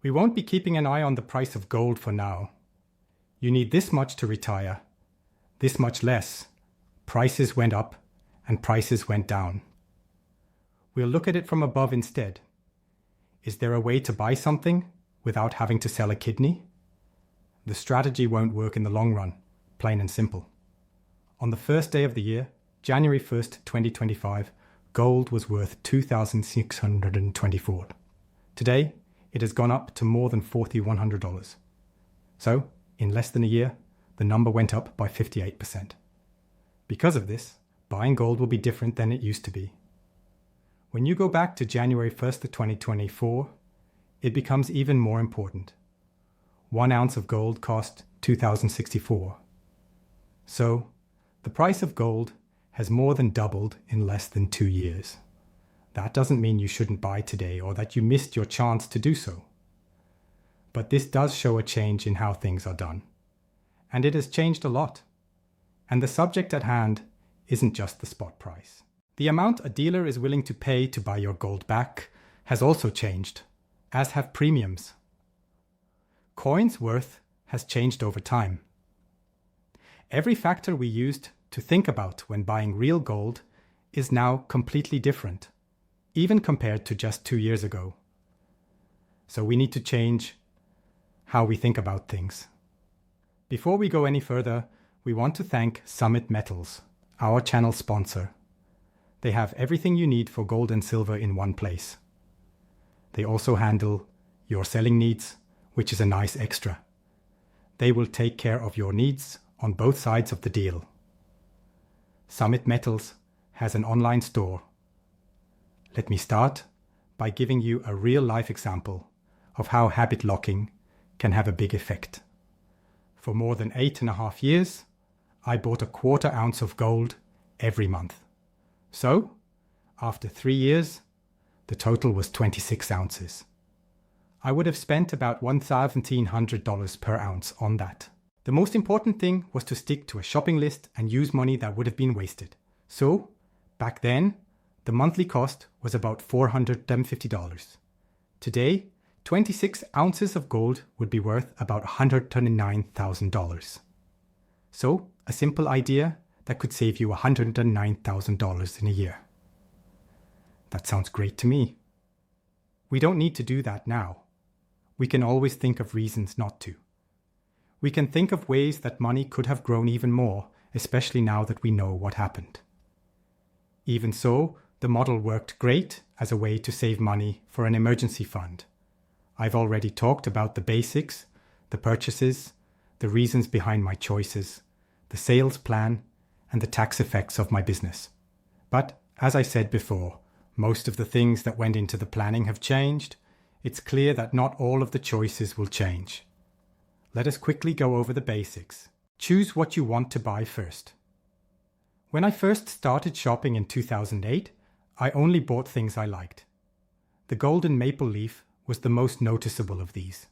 We won't be keeping an eye on the price of gold for now. You need this much to retire, this much less. Prices went up and prices went down. We'll look at it from above instead. Is there a way to buy something without having to sell a kidney? The strategy won't work in the long run, plain and simple. On the first day of the year, January 1st, 2025, gold was worth $2,624. Today, it has gone up to more than $4,100. So, in less than a year, the number went up by 58%. Because of this, buying gold will be different than it used to be. When you go back to January 1st, 2024, it becomes even more important. 1 ounce of gold cost $2,064. So, the price of gold has more than doubled in less than 2 years. That doesn't mean you shouldn't buy today or that you missed your chance to do so. But this does show a change in how things are done. And it has changed a lot. And the subject at hand isn't just the spot price. The amount a dealer is willing to pay to buy your gold back has also changed, as have premiums. Coins' worth has changed over time. Every factor we used to think about when buying real gold is now completely different, even compared to just 2 years ago. So we need to change how we think about things. Before we go any further, we want to thank Summit Metals, our channel sponsor. They have everything you need for gold and silver in one place. They also handle your selling needs, which is a nice extra. They will take care of your needs on both sides of the deal. Summit Metals has an online store. Let me start by giving you a real-life example of how habit locking can have a big effect. For more than 8.5 years, I bought a 1/4 ounce of gold every month. So, after 3 years, the total was 26 ounces. I would have spent about $1,700 per ounce on that. The most important thing was to stick to a shopping list and use money that would have been wasted. So, back then, the monthly cost was about $450. Today, 26 ounces of gold would be worth about $129,000. So, a simple idea that could save you $109,000 in a year. That sounds great to me. We don't need to do that now. We can always think of reasons not to. We can think of ways that money could have grown even more, especially now that we know what happened. Even so, the model worked great as a way to save money for an emergency fund. I've already talked about the basics, the purchases, the reasons behind my choices, the sales plan, and the tax effects of my business. But, as I said before, most of the things that went into the planning have changed. It's clear that not all of the choices will change. Let us quickly go over the basics. Choose what you want to buy first. When I first started shopping in 2008, I only bought things I liked. The golden maple leaf was the most noticeable of these.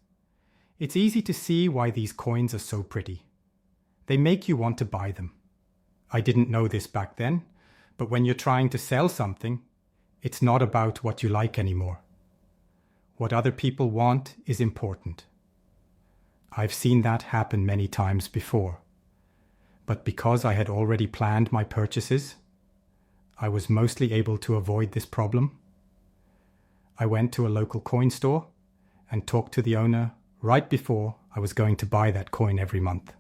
It's easy to see why these coins are so pretty. They make you want to buy them. I didn't know this back then, but when you're trying to sell something, it's not about what you like anymore. What other people want is important. I've seen that happen many times before. But because I had already planned my purchases, I was mostly able to avoid this problem. I went to a local coin store and talked to the owner right before I was going to buy that coin every month.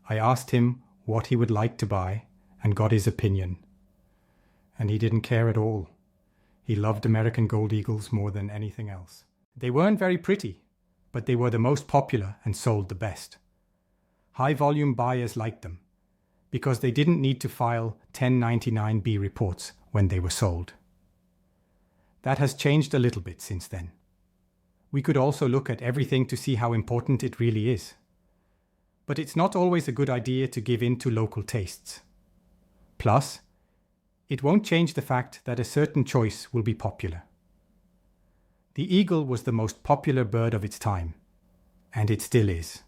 I asked him what he would like to buy and got his opinion. And he didn't care at all. He loved American gold eagles more than anything else. They weren't very pretty, but they were the most popular and sold the best. High-volume buyers liked them because they didn't need to file 1099-B reports when they were sold. That has changed a little bit since then. We could also look at everything to see how important it really is. But it's not always a good idea to give in to local tastes. Plus, it won't change the fact that a certain choice will be popular. The eagle was the most popular bird of its time, and it still is.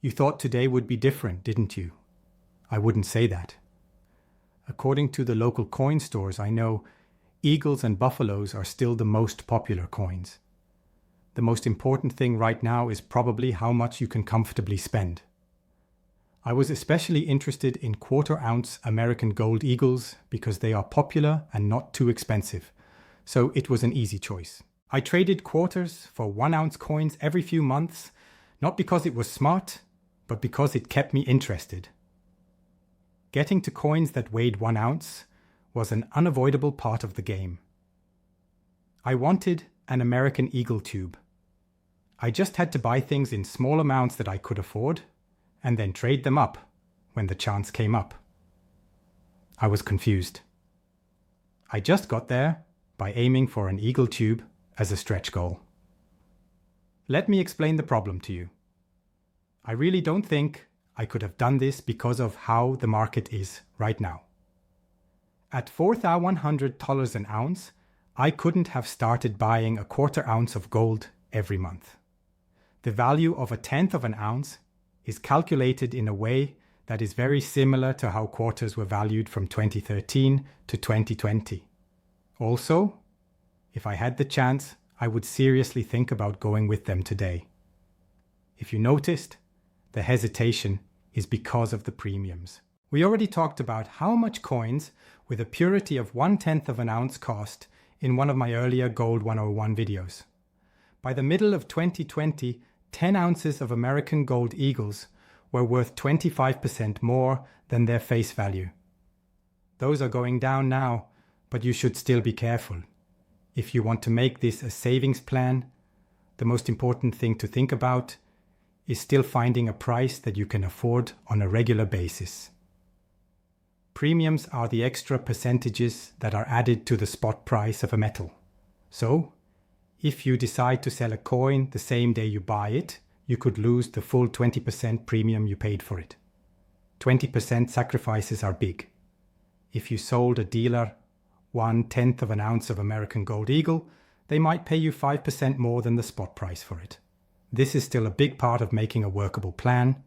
You thought today would be different, didn't you? I wouldn't say that. According to the local coin stores I know, eagles and buffaloes are still the most popular coins. the most important thing right now is probably how much you can comfortably spend. I was especially interested in quarter-ounce American gold eagles because they are popular and not too expensive, so it was an easy choice. I traded quarters for 1-ounce coins every few months, not because it was smart, but because it kept me interested. Getting to coins that weighed 1 ounce was an unavoidable part of the game. I wanted an American Eagle tube. I just had to buy things in small amounts that I could afford, and then trade them up when the chance came up. I was confused. I just got there by aiming for an Eagle tube as a stretch goal. Let me explain the problem to you. I really don't think I could have done this because of how the market is right now. At $4,100 an ounce, I couldn't have started buying a quarter ounce of gold every month. The value of 1/10 of an ounce is calculated in a way that is very similar to how quarters were valued from 2013 to 2020. Also, if I had the chance, I would seriously think about going with them today. If you noticed, the hesitation is because of the premiums. We already talked about how much coins with a purity of 1/10 of an ounce cost in one of my earlier Gold 101 videos. By the middle of 2020, 10 ounces of American gold eagles were worth 25% more than their face value. Those are going down now, but you should still be careful. If you want to make this a savings plan, the most important thing to think about is still finding a price that you can afford on a regular basis. Premiums are the extra percentages that are added to the spot price of a metal. So, if you decide to sell a coin the same day you buy it, you could lose the full 20% premium you paid for it. 20% sacrifices are big. If you sold a dealer 1/10 of an ounce of American Gold Eagle, they might pay you 5% more than the spot price for it. This is still a big part of making a workable plan,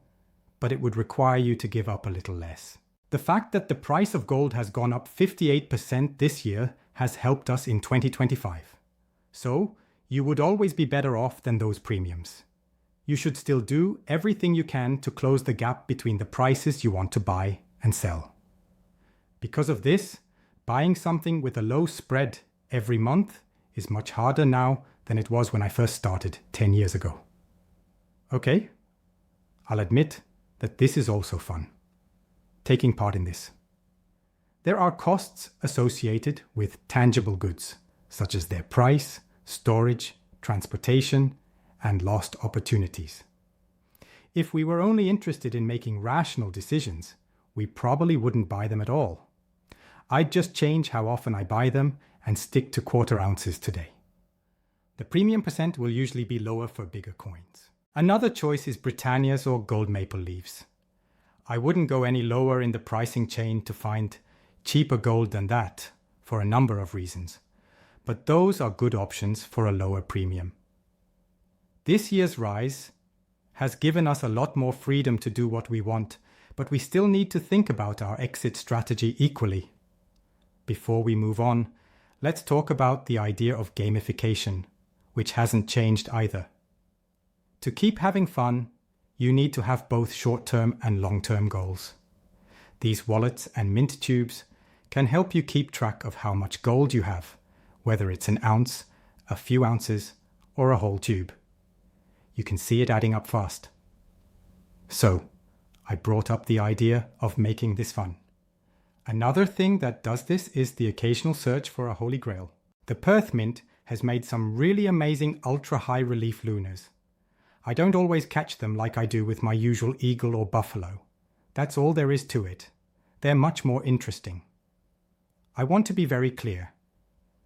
but it would require you to give up a little less. The fact that the price of gold has gone up 58% this year has helped us in 2025. So, you would always be better off than those premiums. You should still do everything you can to close the gap between the prices you want to buy and sell. Because of this, buying something with a low spread every month is much harder now than it was when I first started 10 years ago. Okay, I'll admit that this is also fun, taking part in this. There are costs associated with tangible goods, such as their price, storage, transportation, and lost opportunities. If we were only interested in making rational decisions, we probably wouldn't buy them at all. I'd just change how often I buy them and stick to quarter ounces today. The premium percent will usually be lower for bigger coins. Another choice is Britannias or gold maple leaves. I wouldn't go any lower in the pricing chain to find cheaper gold than that for a number of reasons, but those are good options for a lower premium. This year's rise has given us a lot more freedom to do what we want, but we still need to think about our exit strategy equally. Before we move on, let's talk about the idea of gamification, which hasn't changed either. To keep having fun, you need to have both short-term and long-term goals. These wallets and mint tubes can help you keep track of how much gold you have, whether it's an ounce, a few ounces, or a whole tube. You can see it adding up fast. So, I brought up the idea of making this fun. Another thing that does this is the occasional search for a holy grail. The Perth Mint has made some really amazing ultra-high relief lunars. I don't always catch them like I do with my usual eagle or buffalo. That's all there is to it. They're much more interesting. I want to be very clear.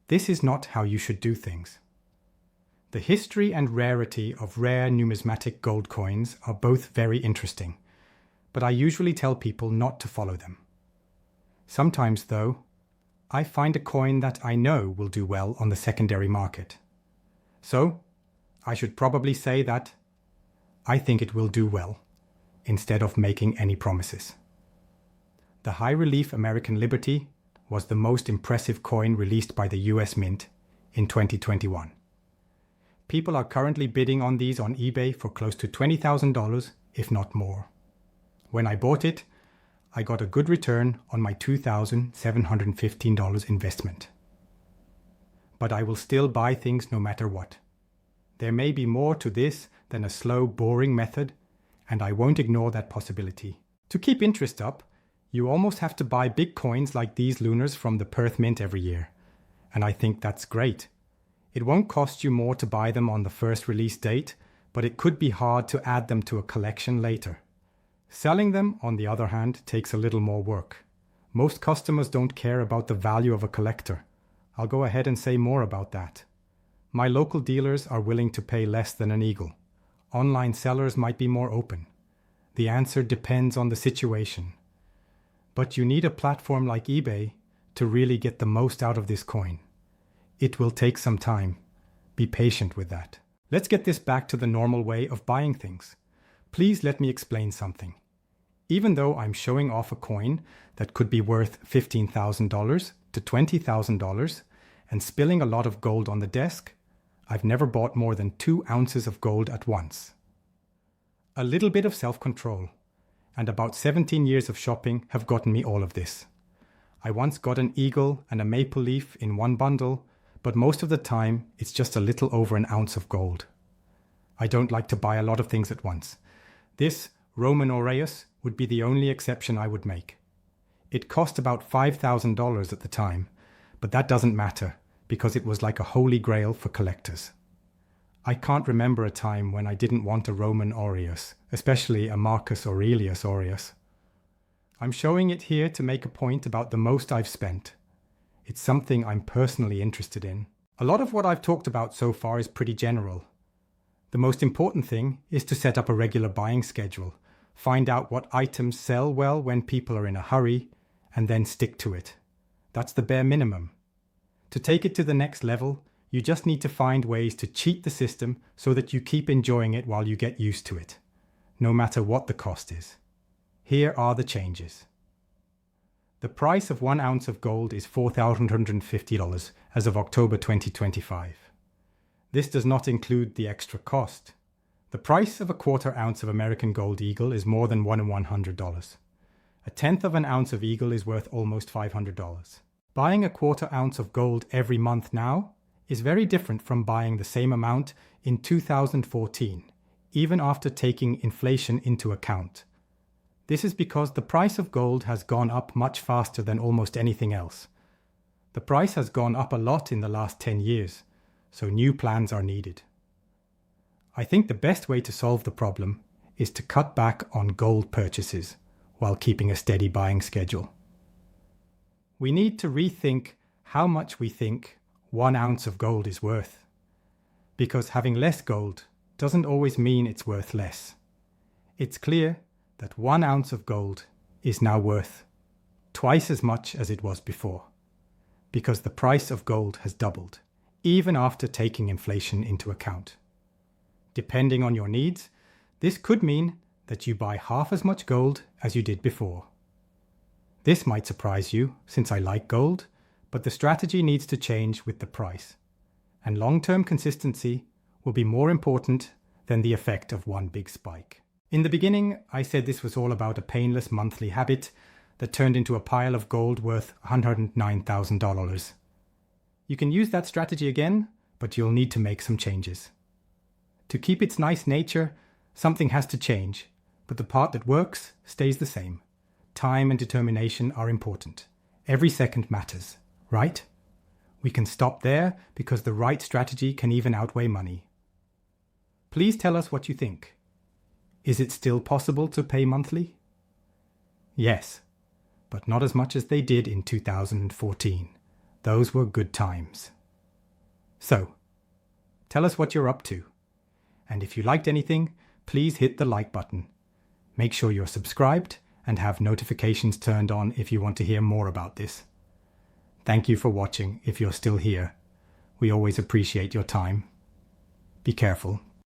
This is not how you should do things. The history and rarity of rare numismatic gold coins are both very interesting, but I usually tell people not to follow them. Sometimes, though, I find a coin that I know will do well on the secondary market. So, I should probably say that I think it will do well, instead of making any promises. The high-relief American Liberty was the most impressive coin released by the US Mint in 2021. People are currently bidding on these on eBay for close to $20,000, if not more. When I bought it, I got a good return on my $2,715 investment. But I will still buy things no matter what. There may be more to this than a slow, boring method, and I won't ignore that possibility. To keep interest up, you almost have to buy big coins like these lunars from the Perth Mint every year, and I think that's great. It won't cost you more to buy them on the first release date, but it could be hard to add them to a collection later. Selling them, on the other hand, takes a little more work. Most customers don't care about the value of a collector. I'll go ahead and say more about that. My local dealers are willing to pay less than an eagle. Online sellers might be more open. The answer depends on the situation. But you need a platform like eBay to really get the most out of this coin. It will take some time. Be patient with that. Let's get this back to the normal way of buying things. Please let me explain something. Even though I'm showing off a coin that could be worth $15,000 to $20,000 and spilling a lot of gold on the desk, I've never bought more than 2 ounces of gold at once. A little bit of self-control and about 17 years of shopping have gotten me all of this. I once got an eagle and a maple leaf in one bundle, but most of the time it's just a little over an ounce of gold. I don't like to buy a lot of things at once. This Roman aureus would be the only exception I would make. It cost about $5,000 at the time, but that doesn't matter because it was like a holy grail for collectors. I can't remember a time when I didn't want a Roman aureus, especially a Marcus Aurelius aureus. I'm showing it here to make a point about the most I've spent. It's something I'm personally interested in. A lot of what I've talked about so far is pretty general. The most important thing is to set up a regular buying schedule, find out what items sell well when people are in a hurry, and then stick to it. That's the bare minimum. To take it to the next level, you just need to find ways to cheat the system so that you keep enjoying it while you get used to it, no matter what the cost is. Here are the changes. The price of 1 ounce of gold is $4,150 as of October 2025. This does not include the extra cost. The price of a 1/4 ounce of American Gold Eagle is more than $1 in $100. A 1/10 of an ounce of Eagle is worth almost $500. Buying a 1/4 ounce of gold every month now is very different from buying the same amount in 2014, even after taking inflation into account. This is because the price of gold has gone up much faster than almost anything else. The price has gone up a lot in the last 10 years, so new plans are needed. I think the best way to solve the problem is to cut back on gold purchases while keeping a steady buying schedule. We need to rethink how much we think 1 ounce of gold is worth, because having less gold doesn't always mean it's worth less. It's clear that 1 ounce of gold is now worth twice as much as it was before, because the price of gold has doubled, even after taking inflation into account. Depending on your needs, this could mean that you buy half as much gold as you did before. This might surprise you, since I like gold, but the strategy needs to change with the price, and long-term consistency will be more important than the effect of one big spike. In the beginning, I said this was all about a painless monthly habit that turned into a pile of gold worth $109,000. You can use that strategy again, but you'll need to make some changes. To keep its nice nature, something has to change, but the part that works stays the same. Time and determination are important. Every second matters, right? We can stop there because the right strategy can even outweigh money. Please tell us what you think. Is it still possible to pay monthly? Yes, but not as much as they did in 2014. Those were good times. So, tell us what you're up to. And if you liked anything, please hit the like button. Make sure you're subscribed and have notifications turned on if you want to hear more about this. Thank you for watching if you're still here. We always appreciate your time. Be careful.